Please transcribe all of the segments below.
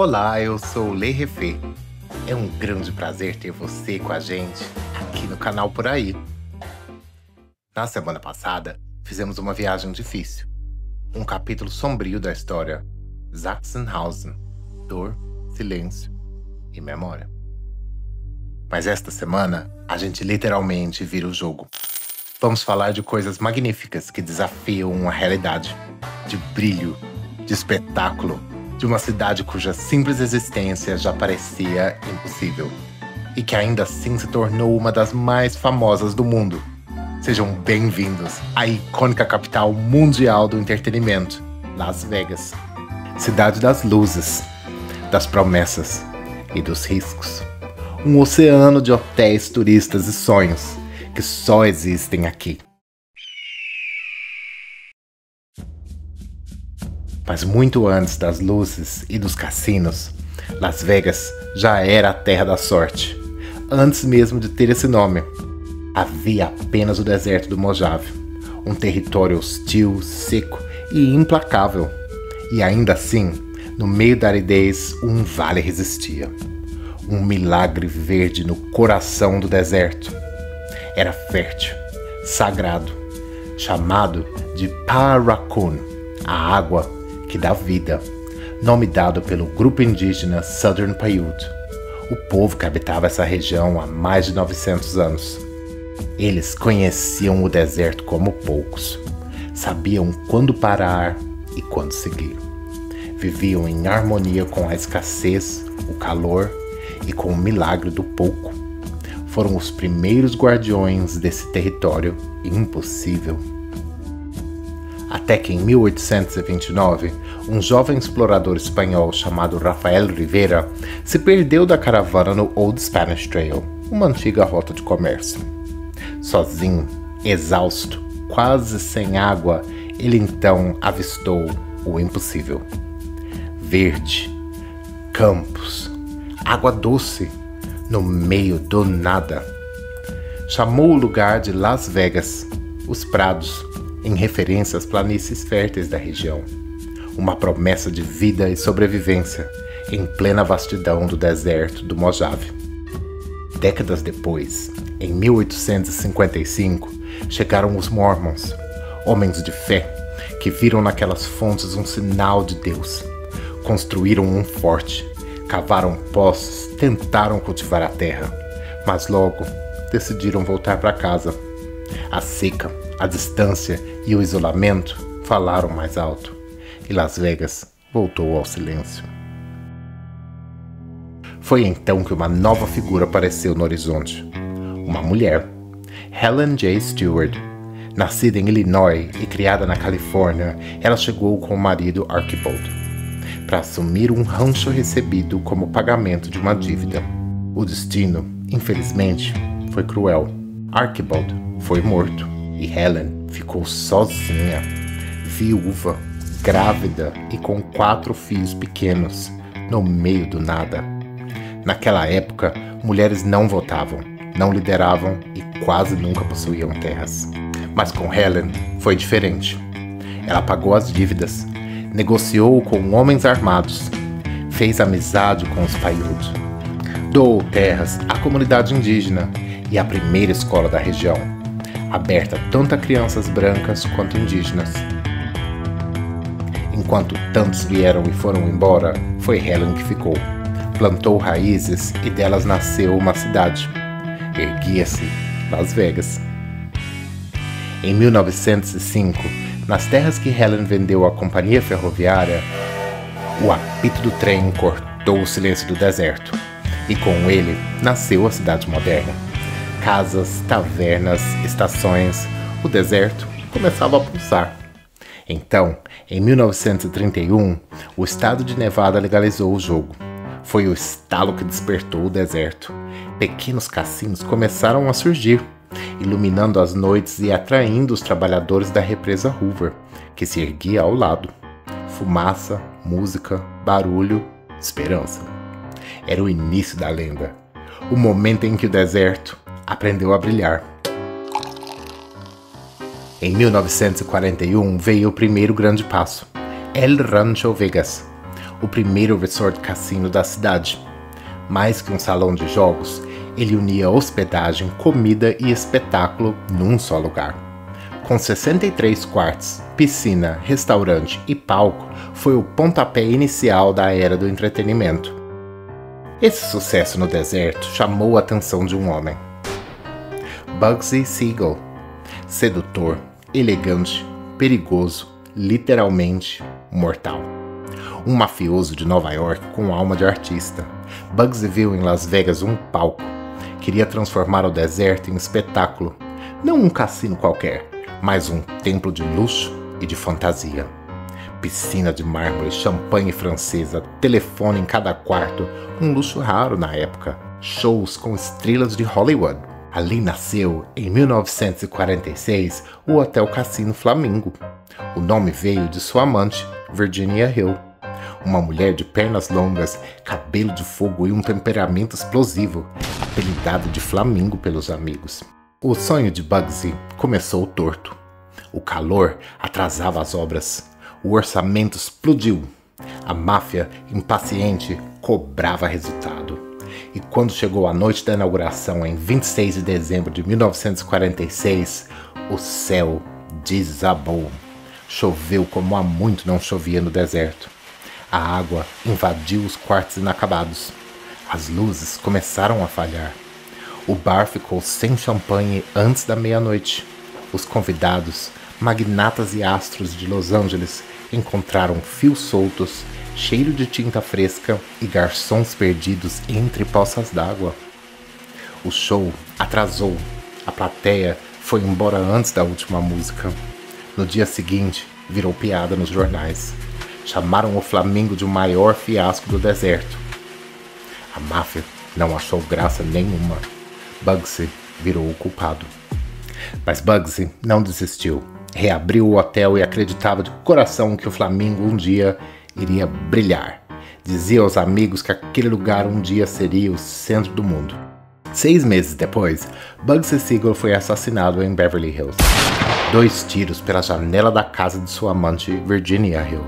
Olá, eu sou o Lei Refê. É um grande prazer ter você com a gente aqui no canal Por Aí. Na semana passada, fizemos uma viagem difícil. Um capítulo sombrio da história Sachsenhausen, dor, silêncio e memória. Mas esta semana, a gente literalmente vira o jogo. Vamos falar de coisas magníficas que desafiam a realidade. De brilho, de espetáculo, de uma cidade cuja simples existência já parecia impossível. E que ainda assim se tornou uma das mais famosas do mundo. Sejam bem-vindos à icônica capital mundial do entretenimento, Las Vegas. Cidade das luzes, das promessas e dos riscos. Um oceano de hotéis, turistas e sonhos que só existem aqui. Mas muito antes das luzes e dos cassinos, Las Vegas já era a terra da sorte. Antes mesmo de ter esse nome, havia apenas o deserto do Mojave, um território hostil, seco e implacável. E ainda assim, no meio da aridez, um vale resistia. Um milagre verde no coração do deserto. Era fértil, sagrado, chamado de Paracun, a água que dá vida, nome dado pelo grupo indígena Southern Paiute, o povo que habitava essa região há mais de 900 anos. Eles conheciam o deserto como poucos, sabiam quando parar e quando seguir. Viviam em harmonia com a escassez, o calor e com o milagre do pouco. Foram os primeiros guardiões desse território impossível. Até que em 1829, um jovem explorador espanhol chamado Rafael Rivera se perdeu da caravana no Old Spanish Trail, uma antiga rota de comércio. Sozinho, exausto, quase sem água, ele então avistou o impossível. Verde, campos, água doce, no meio do nada. Chamou o lugar de Las Vegas, os prados, em referência às planícies férteis da região. Uma promessa de vida e sobrevivência em plena vastidão do deserto do Mojave. Décadas depois, em 1855, chegaram os Mormons, homens de fé, que viram naquelas fontes um sinal de Deus. Construíram um forte, cavaram poços, tentaram cultivar a terra, mas logo decidiram voltar para casa. A seca, a distância e o isolamento falaram mais alto, e Las Vegas voltou ao silêncio. Foi então que uma nova figura apareceu no horizonte. Uma mulher, Helen J. Stewart. Nascida em Illinois e criada na Califórnia, ela chegou com o marido Archibald para assumir um rancho recebido como pagamento de uma dívida. O destino, infelizmente, foi cruel. Archibald foi morto e Helen ficou sozinha, viúva, grávida e com 4 filhos pequenos, no meio do nada. Naquela época, mulheres não votavam, não lideravam e quase nunca possuíam terras. Mas com Helen foi diferente. Ela pagou as dívidas, negociou com homens armados, fez amizade com os Paiute, doou terras à comunidade indígena e à primeira escola da região, aberta tanto a crianças brancas quanto indígenas. Enquanto tantos vieram e foram embora, foi Helen que ficou. Plantou raízes e delas nasceu uma cidade. Erguia-se Las Vegas. Em 1905, nas terras que Helen vendeu à companhia ferroviária, o apito do trem cortou o silêncio do deserto, e com ele nasceu a cidade moderna. Casas, tavernas, estações, o deserto começava a pulsar. Então, em 1931, o estado de Nevada legalizou o jogo. Foi o estalo que despertou o deserto. Pequenos cassinos começaram a surgir, iluminando as noites e atraindo os trabalhadores da represa Hoover, que se erguia ao lado. Fumaça, música, barulho, esperança. Era o início da lenda, o momento em que o deserto aprendeu a brilhar. Em 1941 veio o primeiro grande passo, El Rancho Vegas, o primeiro resort cassino da cidade. Mais que um salão de jogos, ele unia hospedagem, comida e espetáculo num só lugar. Com 63 quartos, piscina, restaurante e palco, foi o pontapé inicial da era do entretenimento. Esse sucesso no deserto chamou a atenção de um homem. Bugsy Siegel. Sedutor, elegante, perigoso, literalmente mortal. Um mafioso de Nova York com alma de artista, Bugsy viu em Las Vegas um palco. Queria transformar o deserto em espetáculo, não um cassino qualquer, mas um templo de luxo e de fantasia. Piscina de mármore, champanhe francesa, telefone em cada quarto, um luxo raro na época. Shows com estrelas de Hollywood. Ali nasceu, em 1946, o Hotel Cassino Flamingo. O nome veio de sua amante, Virginia Hill. Uma mulher de pernas longas, cabelo de fogo e um temperamento explosivo, apelidada de Flamingo pelos amigos. O sonho de Bugsy começou torto. O calor atrasava as obras. O orçamento explodiu. A máfia, impaciente, cobrava resultado. E quando chegou a noite da inauguração, em 26 de dezembro de 1946, o céu desabou. Choveu como há muito não chovia no deserto. A água invadiu os quartos inacabados. As luzes começaram a falhar. O bar ficou sem champanhe antes da meia-noite. Os convidados, magnatas e astros de Los Angeles, encontraram fios soltos, cheiro de tinta fresca e garçons perdidos entre poças d'água. O show atrasou. A plateia foi embora antes da última música. No dia seguinte, virou piada nos jornais. Chamaram o Flamingo de o maior fiasco do deserto. A máfia não achou graça nenhuma. Bugsy virou o culpado. Mas Bugsy não desistiu. Reabriu o hotel e acreditava de coração que o Flamingo um dia iria brilhar. Dizia aos amigos que aquele lugar um dia seria o centro do mundo. 6 meses depois, Bugsy Siegel foi assassinado em Beverly Hills. 2 tiros pela janela da casa de sua amante Virginia Hill,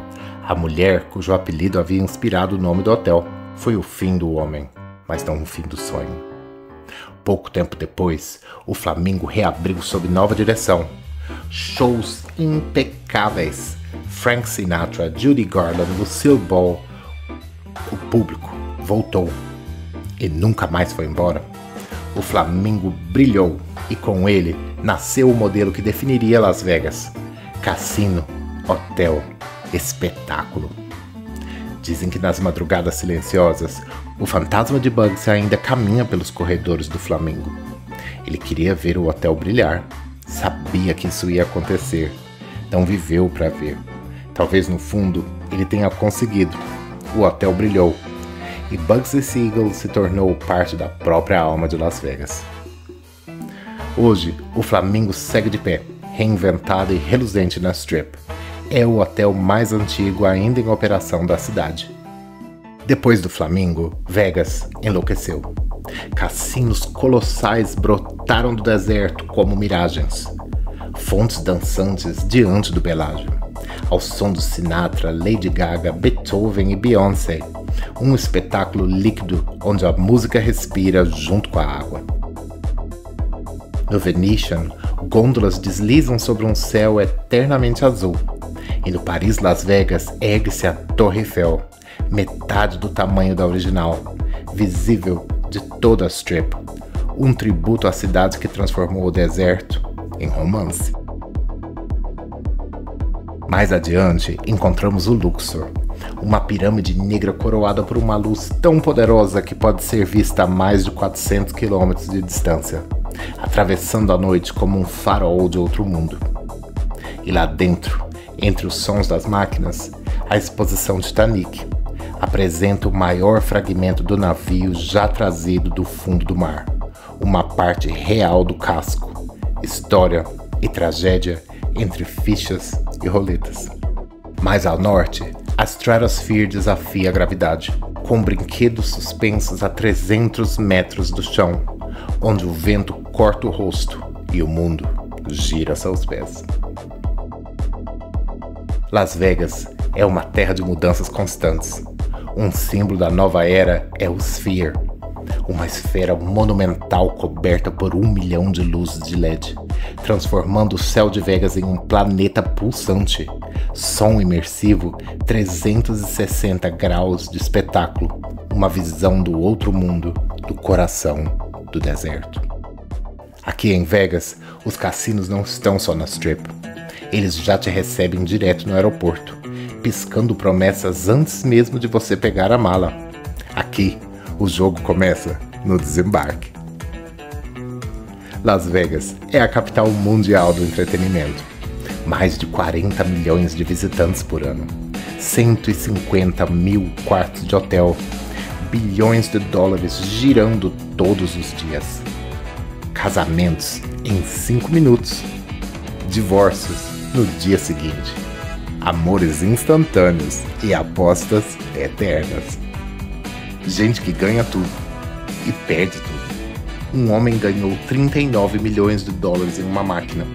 a mulher cujo apelido havia inspirado o nome do hotel. Foi o fim do homem, mas não o fim do sonho. Pouco tempo depois, o Flamingo reabriu sob nova direção. Shows impecáveis. Frank Sinatra, Judy Garland, Lucille Ball. O público voltou e nunca mais foi embora. O Flamingo brilhou e com ele nasceu o modelo que definiria Las Vegas: cassino, hotel, espetáculo. Dizem que nas madrugadas silenciosas, o fantasma de Bugsy ainda caminha pelos corredores do Flamingo. Ele queria ver o hotel brilhar. Sabia que isso ia acontecer. Não viveu para ver. Talvez no fundo ele tenha conseguido. O hotel brilhou. E Bugsy Siegel se tornou parte da própria alma de Las Vegas. Hoje, o Flamingo segue de pé, reinventado e reluzente na Strip. É o hotel mais antigo ainda em operação da cidade. Depois do Flamingo, Vegas enlouqueceu. Cassinos colossais brotaram do deserto como miragens. Fontes dançantes diante do Belágio. Ao som de Sinatra, Lady Gaga, Beethoven e Beyoncé. Um espetáculo líquido onde a música respira junto com a água. No Venetian, gôndolas deslizam sobre um céu eternamente azul. E no Paris Las Vegas ergue-se a Torre Eiffel, metade do tamanho da original, visível de toda a Strip, um tributo à cidade que transformou o deserto em romance. Mais adiante, encontramos o Luxor, uma pirâmide negra coroada por uma luz tão poderosa que pode ser vista a mais de 400 quilômetros de distância, atravessando a noite como um farol de outro mundo. E lá dentro, entre os sons das máquinas, a exposição Titanic apresenta o maior fragmento do navio já trazido do fundo do mar, uma parte real do casco, história e tragédia entre fichas e roletas. Mais ao norte, a Stratosphere desafia a gravidade, com brinquedos suspensos a 300 metros do chão, onde o vento corta o rosto e o mundo gira a seus pés. Las Vegas é uma terra de mudanças constantes. Um símbolo da nova era é o Sphere, uma esfera monumental coberta por 1 milhão de luzes de LED, transformando o céu de Vegas em um planeta pulsante. Som imersivo, 360 graus de espetáculo, uma visão do outro mundo, do coração do deserto. Aqui em Vegas, os cassinos não estão só na Strip. Eles já te recebem direto no aeroporto, piscando promessas antes mesmo de você pegar a mala. Aqui, o jogo começa no desembarque. Las Vegas é a capital mundial do entretenimento. Mais de 40 milhões de visitantes por ano, 150 mil quartos de hotel, bilhões de dólares girando todos os dias. Casamentos em 5 minutos, divórcios no dia seguinte, amores instantâneos e apostas eternas. Gente que ganha tudo e perde tudo. Um homem ganhou 39 milhões de dólares em uma máquina.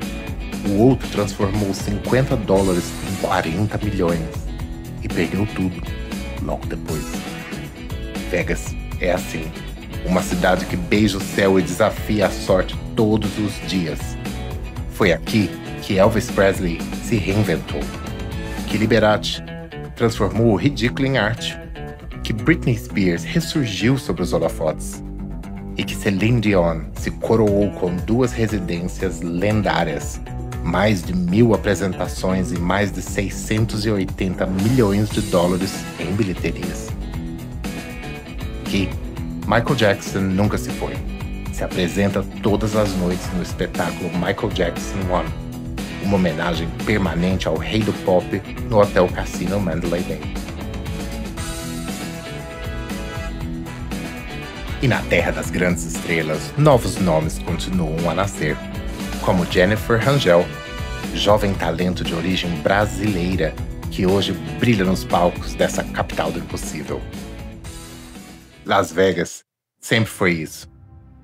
O outro transformou 50 dólares em 40 milhões e perdeu tudo logo depois. Vegas é assim, uma cidade que beija o céu e desafia a sorte todos os dias. Foi aqui que Elvis Presley se reinventou, que Liberace transformou o ridículo em arte, que Britney Spears ressurgiu sobre os holofotes e que Celine Dion se coroou com 2 residências lendárias, mais de 1.000 apresentações e mais de 680 milhões de dólares em bilheterias. Aqui, Michael Jackson nunca se foi. Se apresenta todas as noites no espetáculo Michael Jackson One, uma homenagem permanente ao rei do pop no Hotel Casino Mandalay Bay. E na terra das grandes estrelas, novos nomes continuam a nascer, como Jennifer Rangel, jovem talento de origem brasileira que hoje brilha nos palcos dessa capital do impossível. Las Vegas sempre foi isso,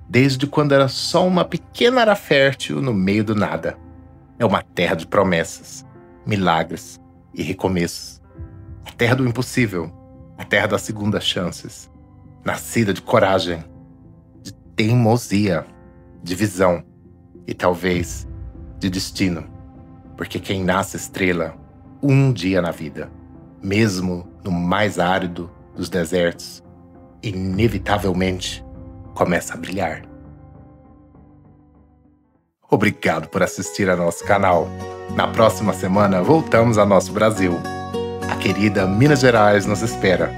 desde quando era só uma pequena área fértil no meio do nada. É uma terra de promessas, milagres e recomeços. A terra do impossível, a terra das segundas chances. Nascida de coragem, de teimosia, de visão e talvez de destino. Porque quem nasce estrela, um dia na vida, mesmo no mais árido dos desertos, inevitavelmente começa a brilhar. Obrigado por assistir ao nosso canal. Na próxima semana voltamos ao nosso Brasil. A querida Minas Gerais nos espera.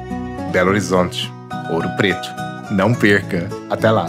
Belo Horizonte, Ouro Preto. Não perca. Até lá.